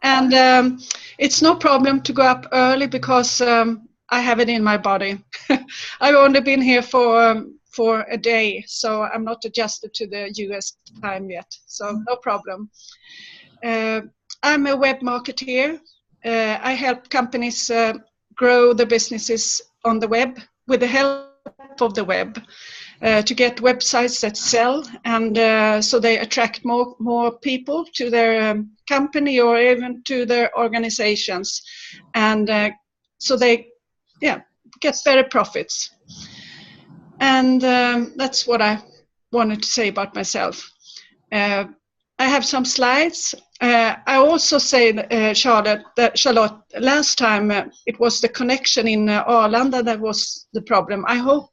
and it's no problem to go up early because I have it in my body. I've only been here for a day, so I'm not adjusted to the US time yet, so no problem. I'm a web marketeer. I help companies grow their businesses on the web with the help of the web to get websites that sell, and so they attract more people to their company or even to their organizations, and so they get better profits. And that's what I wanted to say about myself. I have some slides. I also say, Charlotte, last time it was the connection in Arlanda that was the problem. I hope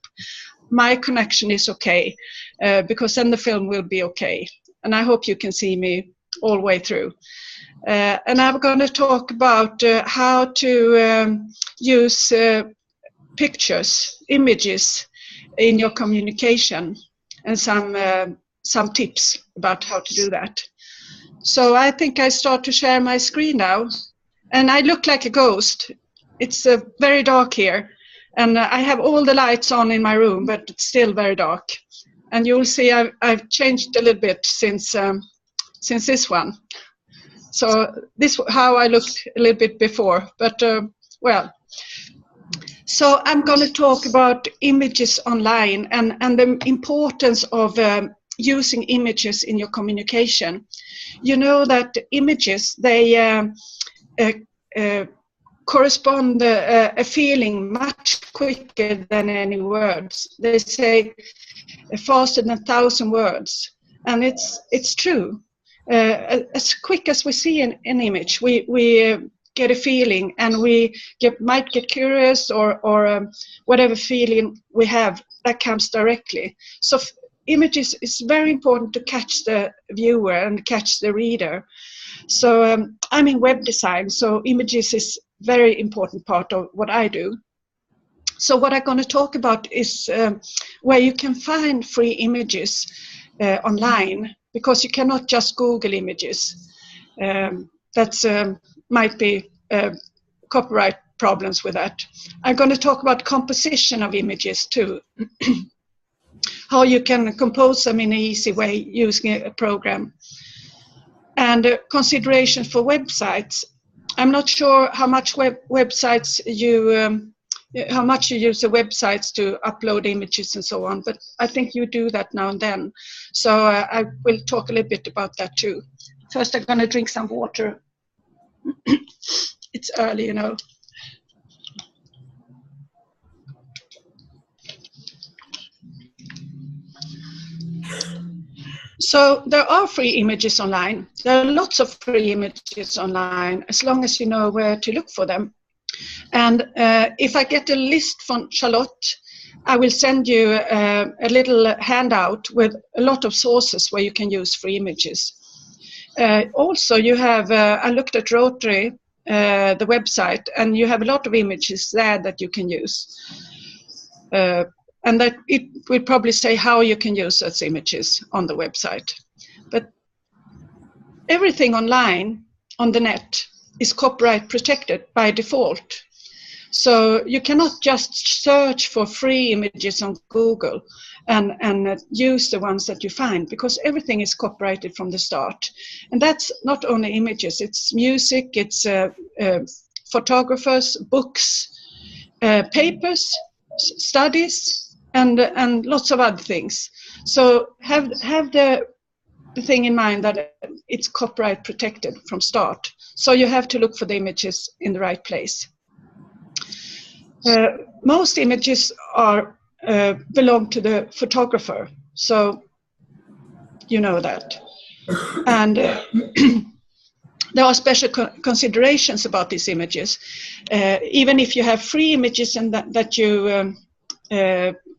my connection is okay, because then the film will be okay. And I hope you can see me all the way through. And I'm going to talk about how to use pictures, images in your communication, and some tips about how to do that. So I think I start to share my screen now, and I look like a ghost. It's very dark here, and I have all the lights on in my room, but it's still very dark. And you'll see I've changed a little bit since this one. So this how I looked a little bit before, but well. So I'm going to talk about images online and the importance of using images in your communication. You know that images, they correspond a feeling much quicker than any words. They say faster than 1,000 words, and it's true. As quick as we see an image, we get a feeling, and we might get curious or whatever feeling we have that comes directly. So images is very important to catch the viewer and catch the reader. So I'm in web design, so images is very important part of what I do. So what I'm going to talk about is where you can find free images online, because you cannot just Google images. That's might be copyright problems with that. I'm going to talk about composition of images too. How you can compose them in an easy way using a program. And considerations for websites. I'm not sure how much websites you how much you use the websites to upload images and so on, but I think you do that now and then. So I will talk a little bit about that too. First, I'm going to drink some water. It's early, you know. So there are free images online. There are lots of free images online, as long as you know where to look for them. And if I get a list from Charlotte, I will send you a little handout with a lot of sources where you can use free images. Also, you have, I looked at Rotary, the website, and you have a lot of images there that you can use. And that it will probably say how you can use those images on the website. But everything online, on the net, is copyright protected by default. So you cannot just search for free images on Google and use the ones that you find, because everything is copyrighted from the start. And that's not only images, it's music, it's photographers, books, papers, studies, and lots of other things. So have the thing in mind that it's copyright protected from start. So you have to look for the images in the right place. Most images are belong to the photographer, so you know that. And there are special considerations about these images. Even if you have free images and that you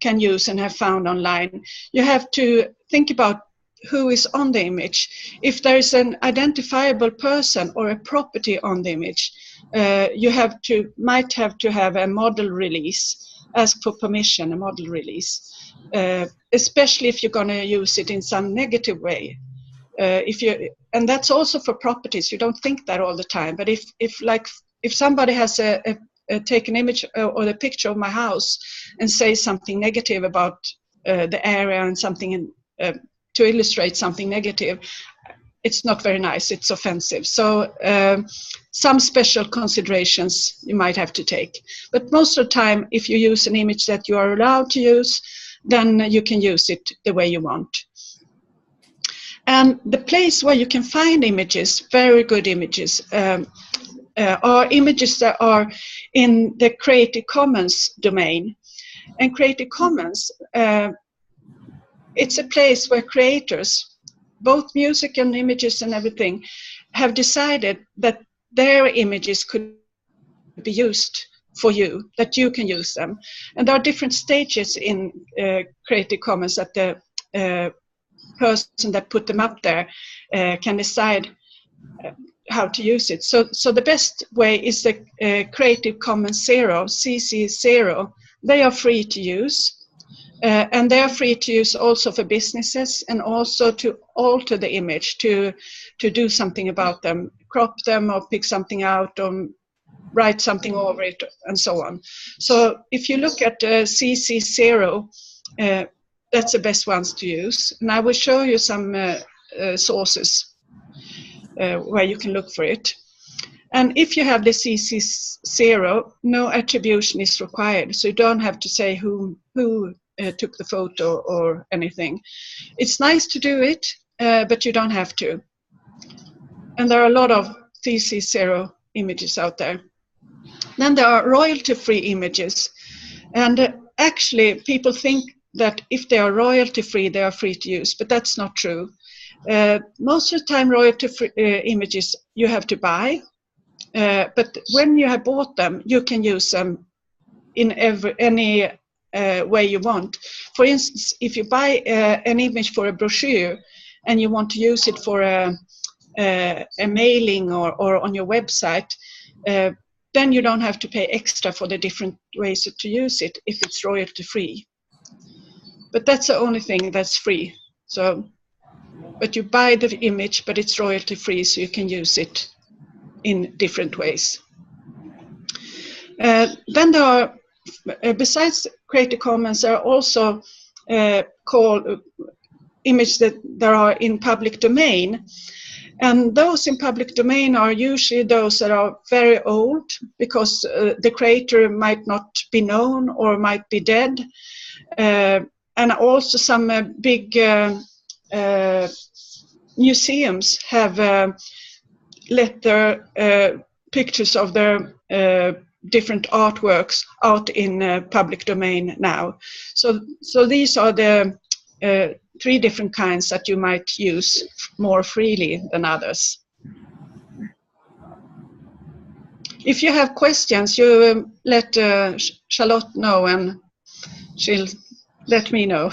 can use and have found online, you have to think about who is on the image. If there is an identifiable person or a property on the image, you might have to have a model release, ask for permission, a model release, especially if you're going to use it in some negative way. And that's also for properties. You don't think that all the time, but if somebody has take an image or a picture of my house and say something negative about the area and something to illustrate something negative, it's not very nice. It's offensive. So some special considerations you might have to take. But most of the time, if you use an image that you are allowed to use, then you can use it the way you want. And the place where you can find images, very good images, are images that are in the Creative Commons domain. And Creative Commons, it's a place where creators, both music and images and everything, have decided that their images could be used for you, that you can use them. And there are different stages in Creative Commons that the person that put them up there can decide how to use it. So the best way is the Creative Commons 0, CC 0. They are free to use. And they are free to use also for businesses, and also to alter the image, to do something about them, crop them or pick something out or write something over it and so on. So if you look at CC0, that's the best ones to use. And I will show you some sources where you can look for it. And if you have the CC0, no attribution is required. So you don't have to say who took the photo or anything. It's nice to do it, but you don't have to. And there are a lot of CC0 images out there. Then there are royalty-free images. And actually, people think that if they are royalty-free, they are free to use, but that's not true. Most of the time, royalty-free images you have to buy, but when you have bought them, you can use them in any way you want. For instance, if you buy an image for a brochure and you want to use it for a mailing or on your website, then you don't have to pay extra for the different ways to use it if it's royalty-free. But that's the only thing that's free. So, but you buy the image, but it's royalty-free, so you can use it in different ways. Then there are, besides Creative Commons, there are also called images that are in public domain. And those in public domain are usually those that are very old, because the creator might not be known or might be dead. And also some big museums have let their pictures of their different artworks out in public domain now. So these are the 3 different kinds that you might use more freely than others. If you have questions, you let Charlotte know and she'll let me know.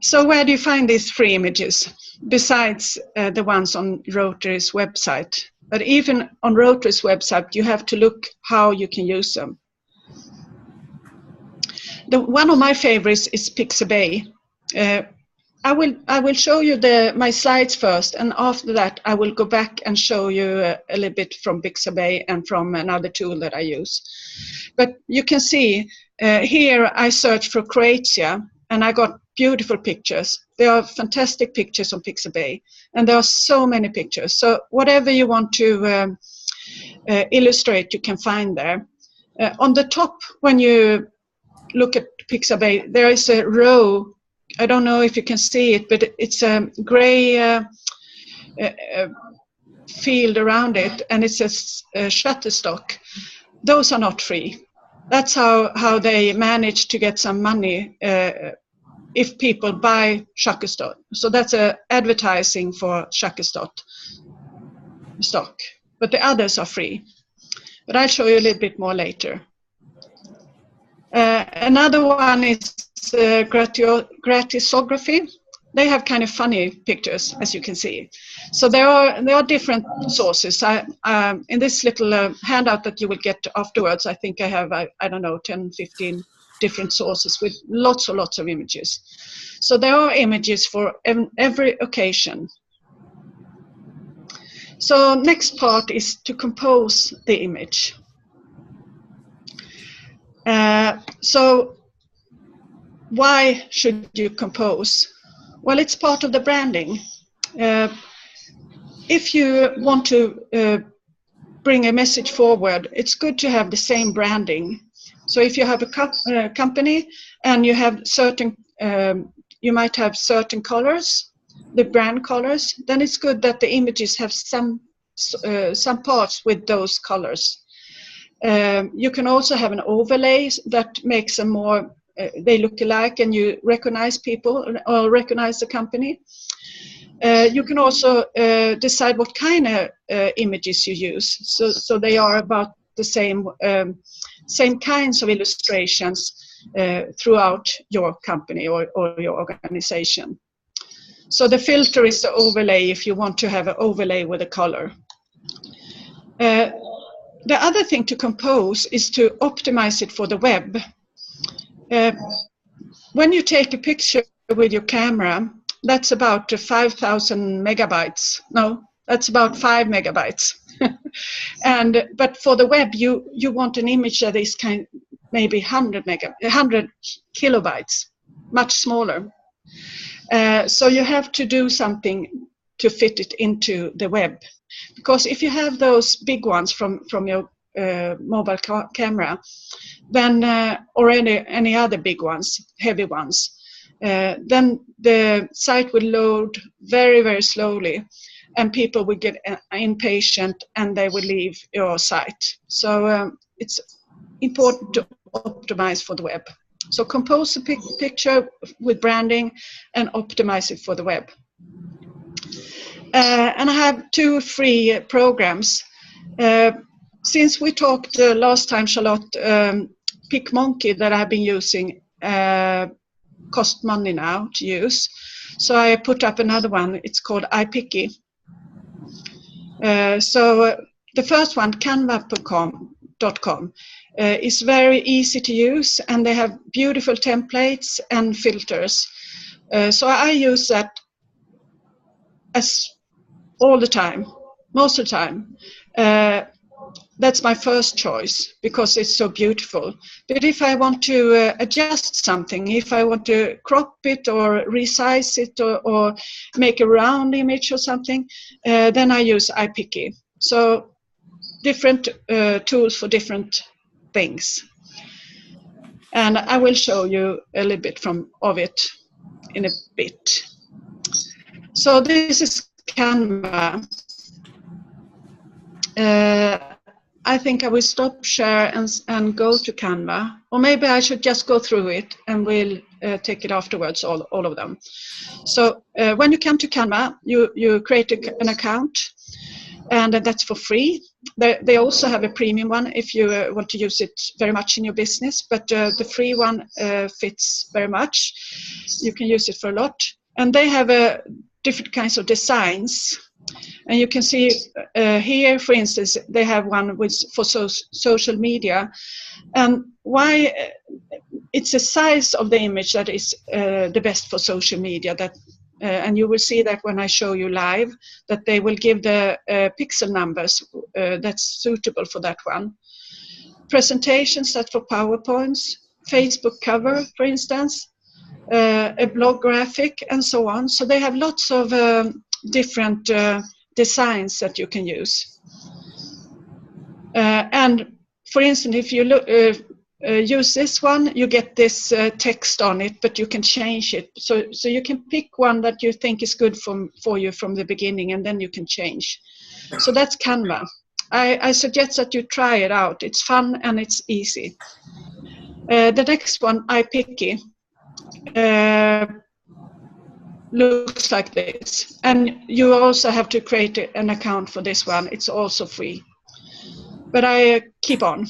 So where do you find these free images, besides the ones on Rotary's website? But even on Rotary's website, you have to look how you can use them. One of my favorites is Pixabay. I will show you my slides first, and after that I will go back and show you a little bit from Pixabay and from another tool that I use. But you can see here I searched for Croatia, and I got beautiful pictures. There are fantastic pictures on Pixabay, and there are so many pictures. So whatever you want to illustrate, you can find there. On the top, when you look at Pixabay, there is a row. I don't know if you can see it, but it's a gray field around it, and it says Shutterstock. Those are not free. That's how they manage to get some money if people buy Shutterstock. So that's advertising for Shutterstock stock. But the others are free. But I'll show you a little bit more later. Another one is gratisography. They have kind of funny pictures, as you can see. So there are different sources. In this little handout that you will get afterwards, I think I have, I don't know, 10, 15 different sources with lots and lots of images. So there are images for every occasion. So next part is to compose the image. So why should you compose? Well, it's part of the branding. If you want to bring a message forward, it's good to have the same branding. So if you have a company and you have certain, you might have certain colors, the brand colors, then it's good that the images have some parts with those colors. You can also have an overlay that makes them more, they look alike and you recognize people or recognize the company. You can also decide what kind of images you use. So they are about the same kinds of illustrations throughout your company or your organization. So the filter is the overlay if you want to have an overlay with a color. The other thing to compose is to optimize it for the web. When you take a picture with your camera, that's about 5,000 megabytes. No, that's about 5 megabytes. But for the web, you want an image that is maybe 100 kilobytes, much smaller. So you have to do something to fit it into the web. Because if you have those big ones from your mobile camera, then or any other big ones, heavy ones, then the site will load very, very slowly, and people will get impatient and they will leave your site. So it's important to optimize for the web. So compose a picture with branding and optimize it for the web. And I have 2 free programs. Since we talked last time, Charlotte, PicMonkey that I've been using cost money now to use. So I put up another one. It's called Ipicky. So the first one, Canva.com, is very easy to use, and they have beautiful templates and filters. So I use that all the time, most of the time. That's my first choice because it's so beautiful. But if I want to adjust something, if I want to crop it or resize it or make a round image or something, then I use Ipicky. So different tools for different things. And I will show you a little bit of it in a bit. So this is Canva. I think I will stop share and go to Canva, or maybe I should just go through it and we'll take it afterwards, all of them. So when you come to Canva, you create an account, and that's for free. They also have a premium one if you want to use it very much in your business, but the free one fits very much. You can use it for a lot, and they have different kinds of designs. And you can see here, for instance, they have one for social media. And why it's the size of the image that is the best for social media. And you will see that when I show you live, that they will give the pixel numbers that's suitable for that one. Presentations, that's for PowerPoints, Facebook cover, for instance, a blog graphic, and so on. So they have lots of different designs that you can use. And for instance, if you use this one, you get this text on it, but you can change it. So you can pick one that you think is good for you from the beginning, and then you can change. So that's Canva. I suggest that you try it out. It's fun and it's easy. The next one, Ipicky, looks like this, and you also have to create an account for this one. It's also free, but I keep on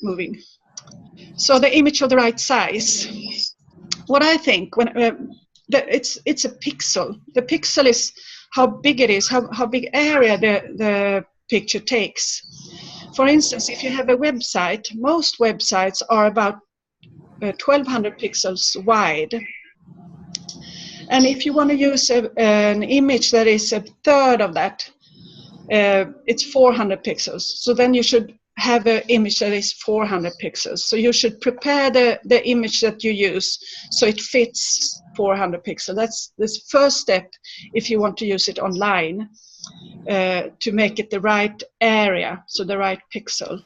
moving. So the image of the right size. What I think when it's a pixel. The pixel is how big it is, how big area the picture takes. For instance, if you have a website, most websites are about 1200 pixels wide. And if you want to use an image that is a third of that, it's 400 pixels. So then you should have an image that is 400 pixels. So you should prepare the image that you use so it fits 400 pixels. That's the first step if you want to use it online, to make it the right area, so the right pixel.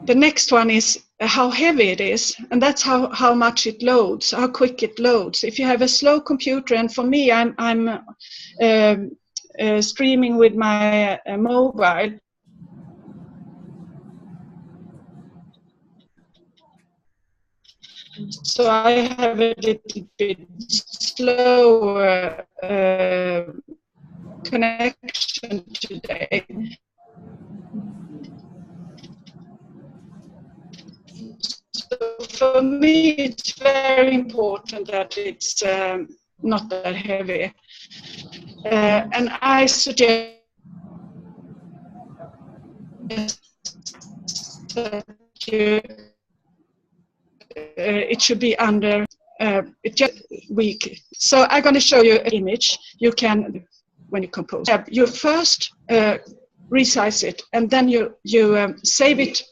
The next one is how heavy it is, and that's how much it loads, how quick it loads. If you have a slow computer, and for me, I'm streaming with my mobile. So I have a little bit slower connection today. So for me, it's very important that it's not that heavy. And I suggest that it should be under just weak. So I'm going to show you an image. You can, when you compose, you first resize it, and then you save it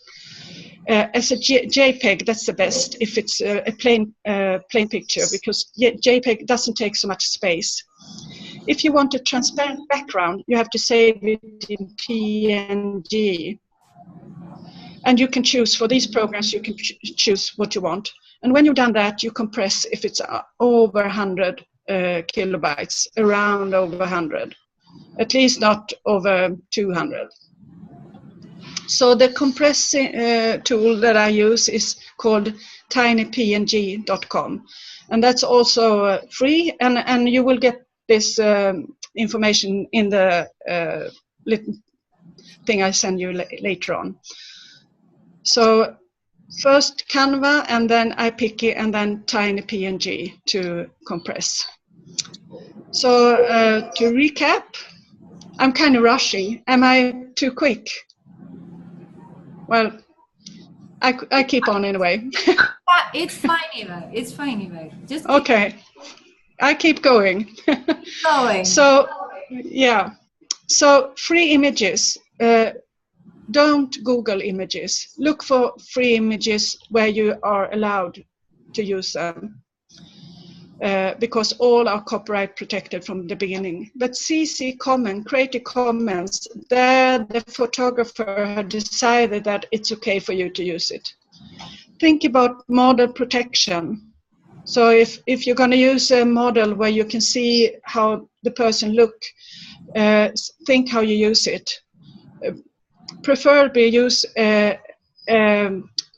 as a JPEG. That's the best if it's a plain picture, because JPEG doesn't take so much space. If you want a transparent background, you have to save it in PNG. And you can choose, for these programs, you can choose what you want. And when you've done that, you compress if it's over 100 kilobytes, around over 100, at least not over 200. So the compressing tool that I use is called tinypng.com. And that's also free, and you will get this information in the little thing I send you later on. So first Canva, and then Ipicky, and then tinypng to compress. So to recap, I'm kind of rushing. Am I too quick? Well, I keep on anyway. It's fine, Eva. It's fine, Eva. Just keep okay. I keep going. going. So, yeah. So free images. Don't Google images. Look for free images where you are allowed to use them, because all are copyright protected from the beginning. But CC Commons, Creative Commons, there the photographer had decided that it's okay for you to use it. Think about model protection. So if you're going to use a model where you can see how the person look, think how you use it. Preferably use an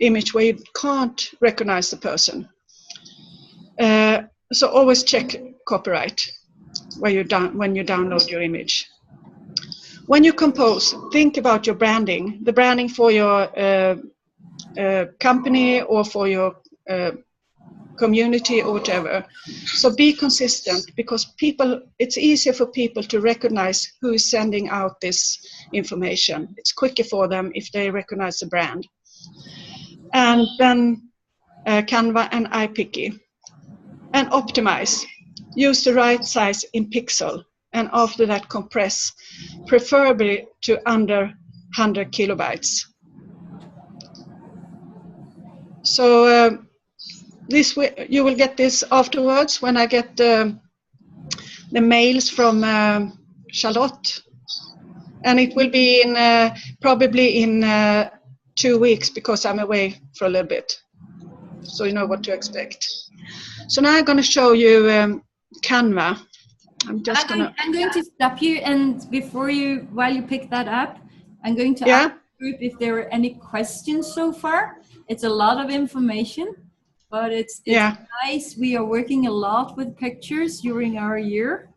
image where you can't recognize the person. So always check copyright when you download your image. When you compose, think about your branding, the branding for your company or for your community or whatever. So be consistent, because it's easier for people to recognize who is sending out this information. It's quicker for them if they recognize the brand. And then Canva and Ipicky. And optimize. Use the right size in pixel, and after that compress, preferably to under 100 kilobytes. So this you will get this afterwards when I get the mails from Charlotte, and it will be in probably in 2 weeks, because I'm away for a little bit, so you know what to expect. So now I'm going to show you Canva. I'm going to stop you, and while you pick that up, I'm going to ask the group if there are any questions so far. It's a lot of information, but it's nice. We are working a lot with pictures during our year.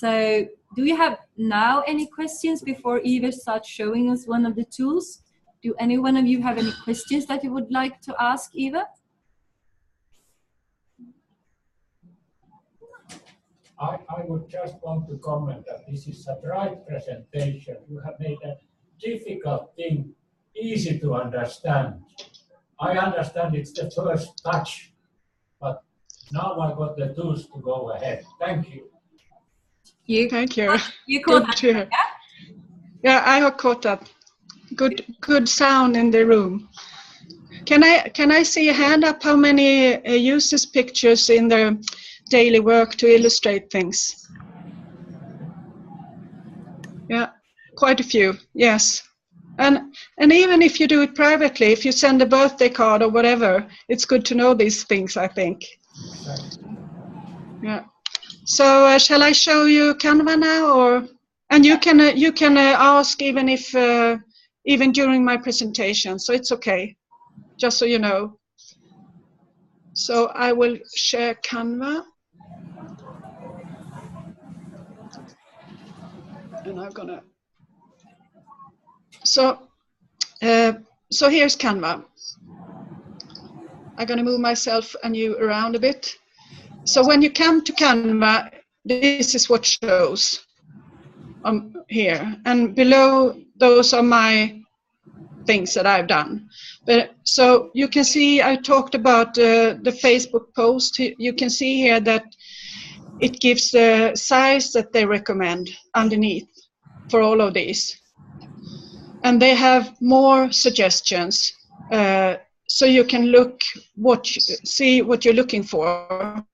So do you have now any questions before Eva starts showing us one of the tools? Do any one of you have any questions that you would like to ask Eva? I would just want to comment that this is a bright presentation. You have made a difficult thing easy to understand. I understand it's the first touch, but now I got the tools to go ahead. Thank you. Thank you. You caught that, yeah? Yeah, I have caught up. Good sound in the room. Can I see a hand up? How many uses pictures in their daily work to illustrate things? Yeah, quite a few. Yes, and even if you do it privately, if you send a birthday card or whatever, it's good to know these things, I think. Yeah. So shall I show you Canva now, or and you can ask even if even during my presentation, so it's okay. Just so you know. So I will share Canva. And I'm gonna. So here's Canva. I'm gonna move myself and you around a bit. So when you come to Canva, this is what shows here, and below those are my things that I've done. But so you can see I talked about the Facebook post. You can see here that it gives the size that they recommend underneath for all of these. And they have more suggestions, so you can see what you're looking for.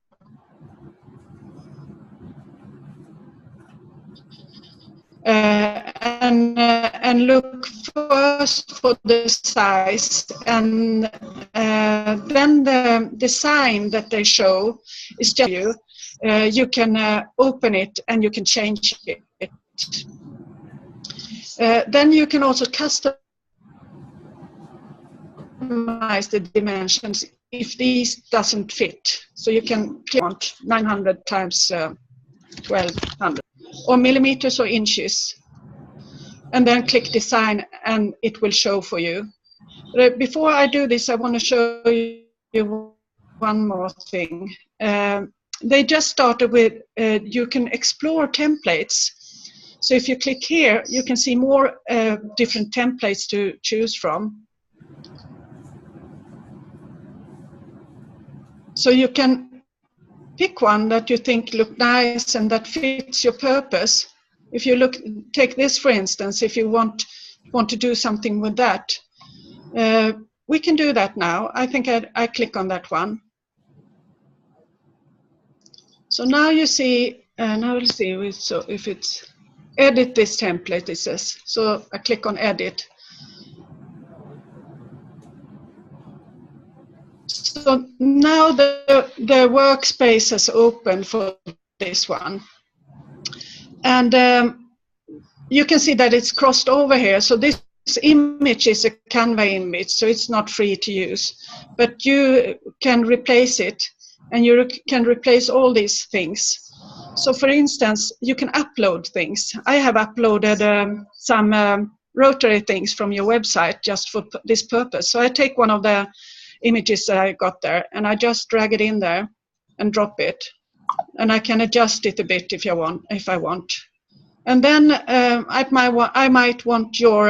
And look first for the size, and then the design that they show is just you. You can open it and you can change it. Then you can also customize the dimensions if these doesn't fit. So you can click 900 times 1200 or millimeters or inches, and then click design and it will show for you. But before I do this, I want to show you one more thing. They just started with you can explore templates. So if you click here, you can see more different templates to choose from. So you can pick one that you think look nice and that fits your purpose. If you take this for instance, if you want to do something with that, we can do that now. I think I click on that one. So now you see, now we'll see. So if it's edit this template, it says. So I click on edit. So now the workspace has opened for this one. And you can see that it's crossed over here. So this image is a Canva image, so it's not free to use. But you can replace it, and you can replace all these things. So for instance, you can upload things. I have uploaded some Rotary things from your website just for this purpose. So I take one of the images that I got there, and I just drag it in there and drop it. And I can adjust it a bit if I want. And then I might want your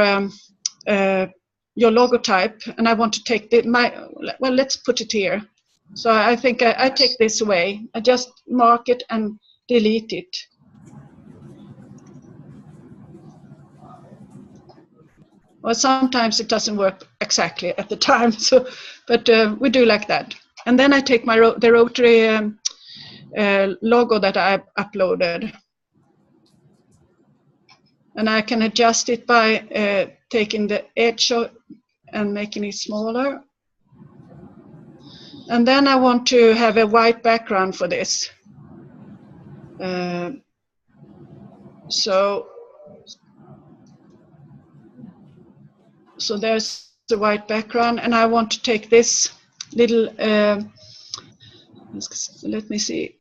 logotype, and I want to take well, let's put it here. So I think I take this away. I just mark it and delete it. Well, sometimes it doesn't work exactly at the time, but we do like that. And then I take the Rotary logo that I uploaded, and I can adjust it by taking the edge and making it smaller. And then I want to have a white background for this. So there's the white background, and I want to take this little, let me see.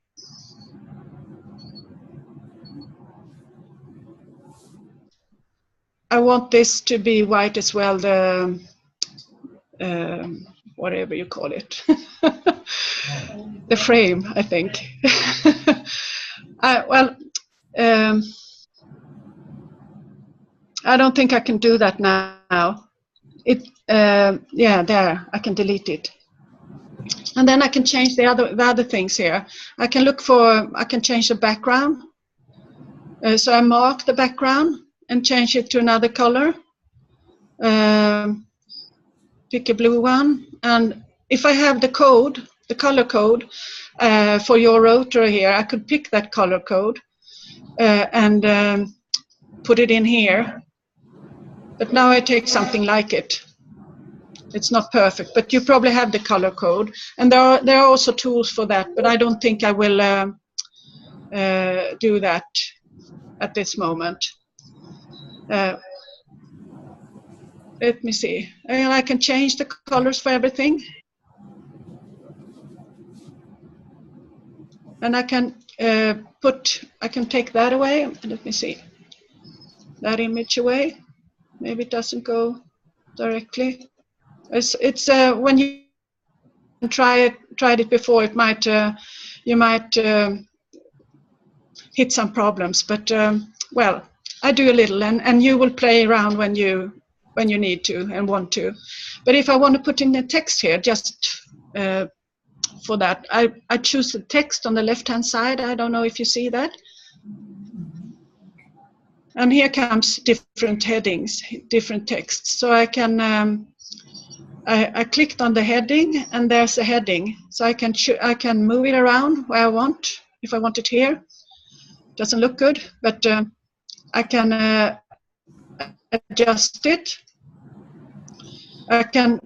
I want this to be white as well, the whatever you call it, the frame, I think. I don't think I can do that now. yeah, there, I can delete it. And then I can change the other things here. I can change the background. So I mark the background and change it to another color. Pick a blue one. And if I have the code, the color code for your Rotary here, I could pick that color code and put it in here. But now I take something like it. It's not perfect, but you probably have the color code. And there are also tools for that, but I don't think I will do that at this moment. Let me see. And I can change the colors for everything. And I can I can take that away. Let me see. That image away. Maybe it doesn't go directly. It's when you tried it before, it might you might hit some problems. But well, I do a little, and you will play around when you need to and want to. But if I want to put in the text here, just for that, I choose the text on the left-hand side. I don't know if you see that. And here comes different headings, different texts. So I can, I clicked on the heading, and there's a heading. So I can move it around where I want. If I want it here, doesn't look good, but I can adjust it. I can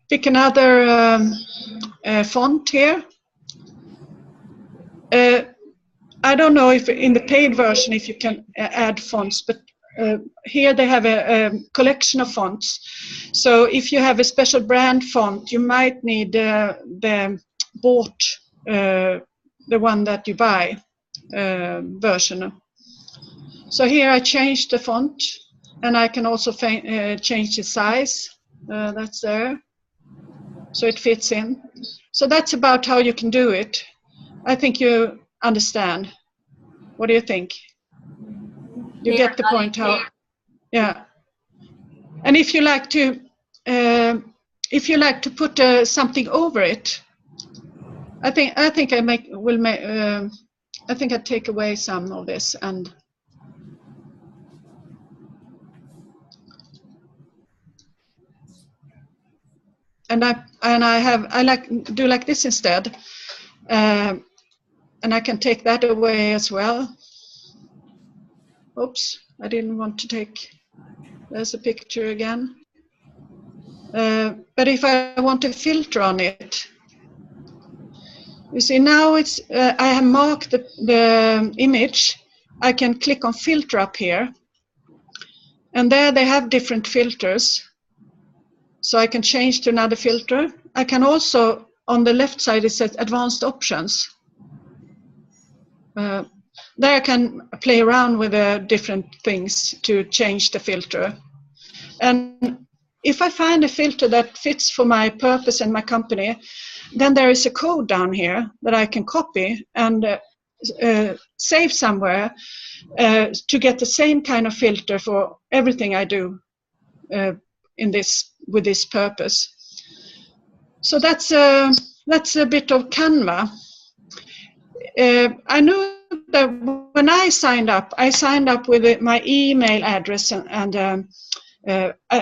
pick another font here. I don't know if in the paid version if you can add fonts, but here they have a collection of fonts. So if you have a special brand font, you might need the bought, the one that you buy version. So here I changed the font, and I can also change the size. That's there. So it fits in. So that's about how you can do it. I think you understand. What do you think? You get the point how? Yeah. And if you like to put something over it, I think I take away some of this and. And I do like this instead, and I can take that away as well. Oops, I didn't want to take. There's a picture again. But if I want to filter on it, you see now it's. I have marked the image. I can click on filter up here, and there they have different filters. So I can change to another filter. I can also, on the left side, it says advanced options. There I can play around with different things to change the filter. And if I find a filter that fits for my purpose and my company, then there is a code down here that I can copy and save somewhere to get the same kind of filter for everything I do with this purpose. So that's a bit of Canva. I knew that when I signed up with my email address, and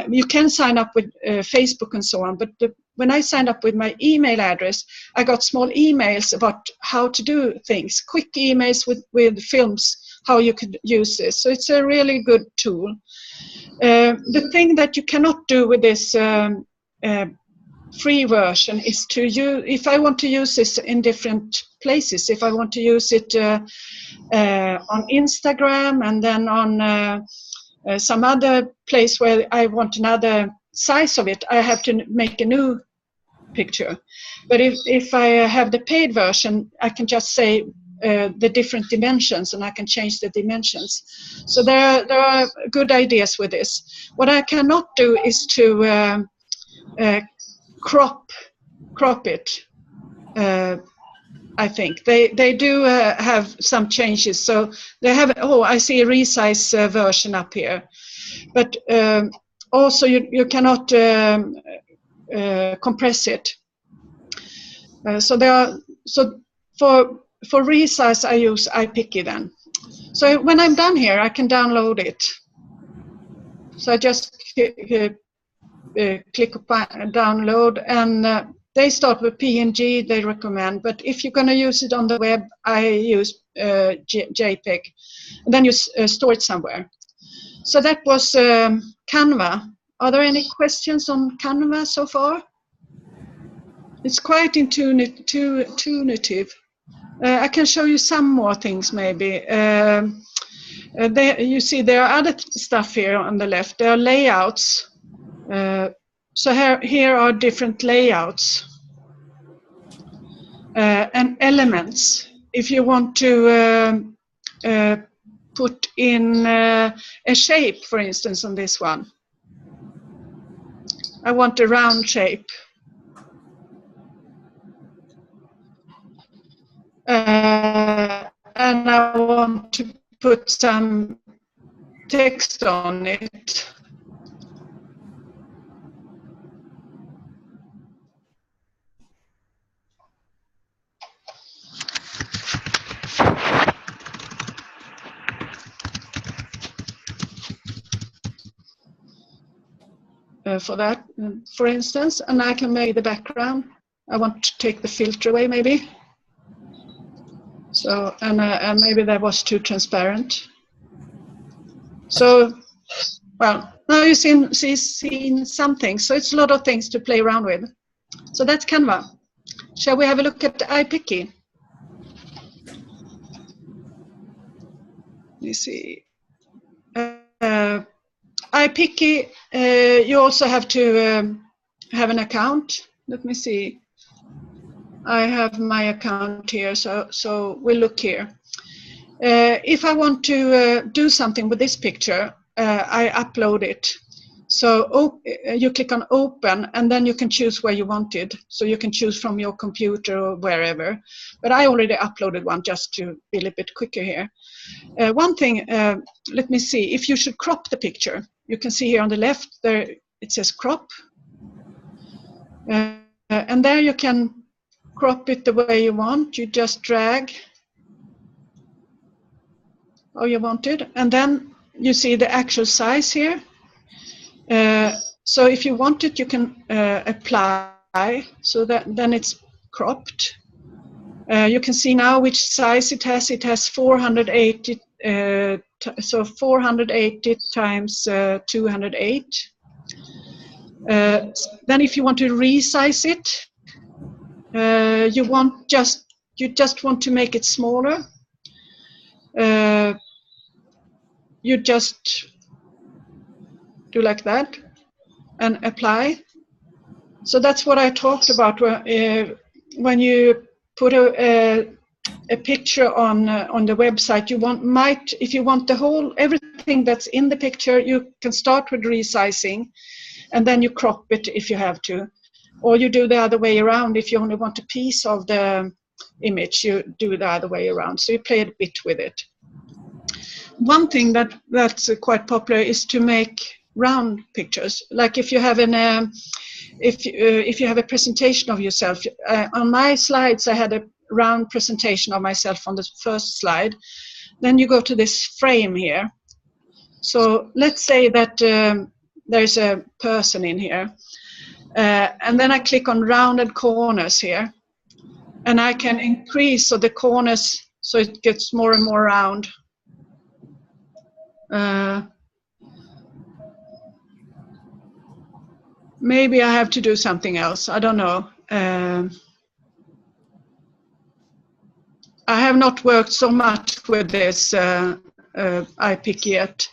you can sign up with Facebook and so on, but when I signed up with my email address, I got small emails about how to do things, quick emails with films, how you could use this. So it's a really good tool. The thing that you cannot do with this free version is to use, if I want to use this in different places, if I want to use it on Instagram and then on some other place where I want another size of it, I have to make a new picture. But if I have the paid version, I can just say the different dimensions, and I can change the dimensions. So there are good ideas with this. What I cannot do is to crop it. I think they do have some changes. So they have. Oh, I see a resize version up here, but also you cannot compress it. So for resize I use Ipicky then. So when I'm done here, I can download it. So I just click download, and they start with PNG, they recommend. But if you're going to use it on the web, I use JPEG. And then you store it somewhere. So that was Canva. Are there any questions on Canva so far? It's quite intuitive. I can show you some more things maybe. You see there are other stuff here on the left. There are layouts. So here are different layouts and elements. If you want to put in a shape, for instance, on this one. I want a round shape. And I want to put some text on it. For that, for instance, and I can make the background. I want to take the filter away, maybe. So, and maybe that was too transparent. So, well, now you've seen something. So it's a lot of things to play around with. So that's Canva. Shall we have a look at Ipicky? Let me see. Ipicky, you also have to have an account. Let me see. I have my account here, so we'll look here. If I want to do something with this picture, I upload it. So you click on open, and then you can choose where you want it. So you can choose from your computer or wherever. But I already uploaded one just to be a little bit quicker here. One thing, let me see, if you should crop the picture, you can see here on the left, there it says crop. And there you can crop it the way you want. You just drag how you want it, and then you see the actual size here. So if you want it, you can apply, so that then it's cropped. You can see now which size it has. It has 480, so 480 times 208. Then if you want to resize it, you just want to make it smaller. You just do like that and apply. So that's what I talked about when you put a picture on the website. If you want everything that's in the picture, you can start with resizing, and then you crop it if you have to, or you do the other way around. If you only want a piece of the image, you do the other way around. So you play a bit with it. One thing that's quite popular is to make round pictures. Like if you have if you have a presentation of yourself. On my slides, I had a round presentation of myself on the first slide. Then you go to this frame here. So let's say that there's a person in here. And then I click on rounded corners here. And I can increase the corners so it gets more and more round. Maybe I have to do something else. I don't know. I have not worked so much with this Ipicky yet.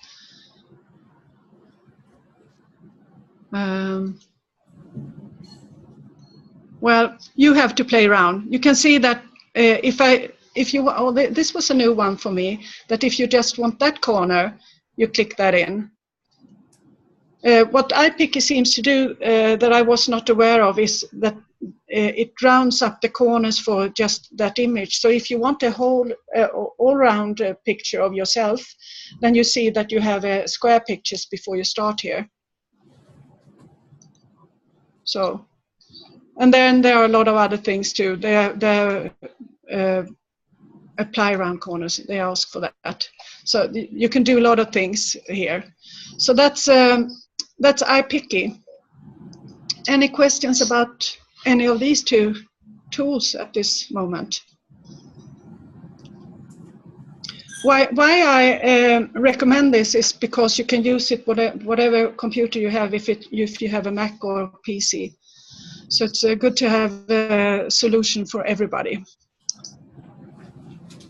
Well, you have to play around. You can see that this was a new one for me, that if you just want that corner, you click that in. What Ipicky seems to do that I was not aware of is that it rounds up the corners for just that image. So if you want a whole all-round picture of yourself, then you see that you have square pictures before you start here. So, and then there are a lot of other things too. There apply round corners. They ask for that. So you can do a lot of things here. So that's Ipicky. Any questions about any of these two tools at this moment? Why I recommend this is because you can use it whatever computer you have, if you have a Mac or PC. So it's good to have a solution for everybody.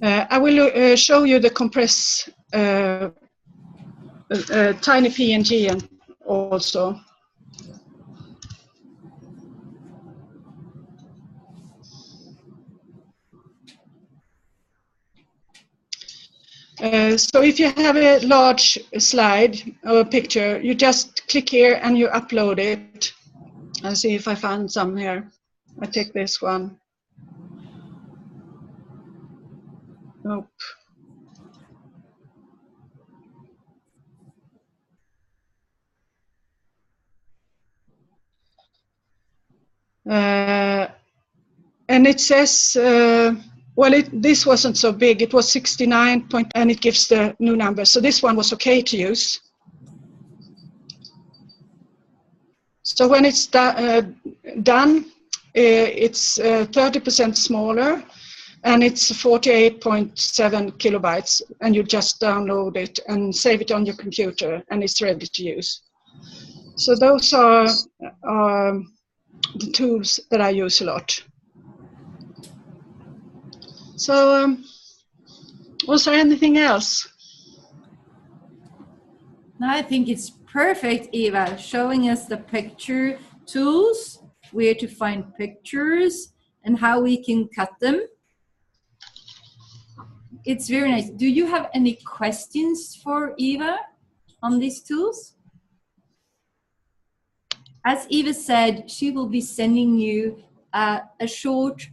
I will show you the compress tiny PNG and also. So if you have a large slide or picture, you just click here and you upload it. I'll see if I find some here. I take this one. Nope. And it says, well, this wasn't so big. It was 69 point, and it gives the new number. So this one was okay to use. So when it's done, it's 30% smaller, and it's 48.7 kilobytes, and you just download it and save it on your computer, and it's ready to use. So those are the tools that I use a lot. So was there anything else? No, I think it's perfect, Eva, showing us the picture tools, where to find pictures, and how we can cut them. It's very nice. Do you have any questions for Eva on these tools? As Eva said, she will be sending you a short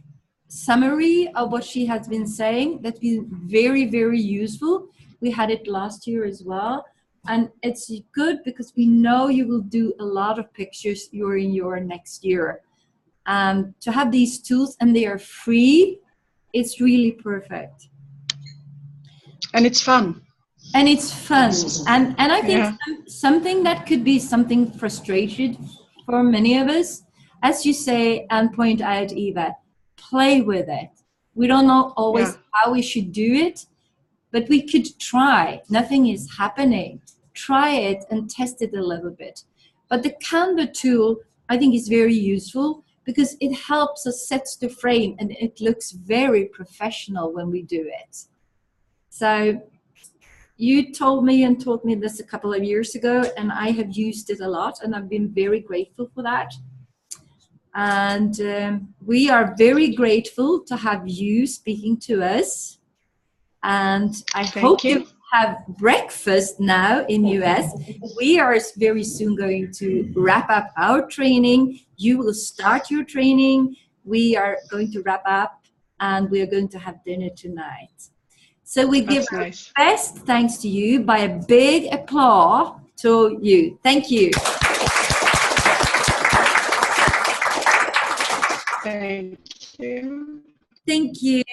summary of what she has been saying. That's been very, very useful. We had it last year as well. And it's good because we know you will do a lot of pictures during your next year. To have these tools, and they are free, it's really perfect. And it's fun. And it's fun. And I think something that could be something frustrated for many of us, as you say and point out, Eva, play with it. We don't know always how we should do it, but we could try. Nothing is happening. Try it and test it a little bit. But the Canva tool, I think, is very useful because it helps us set the frame, and it looks very professional when we do it. So you told me and taught me this a couple of years ago, and I have used it a lot, and I've been very grateful for that. And we are very grateful to have you speaking to us. And I hope you have breakfast now in US. We are very soon going to wrap up our training. You will start your training. We are going to wrap up, and we are going to have dinner tonight. So we give our best thanks to you by a big applause to you. Thank you. Thank you. Thank you.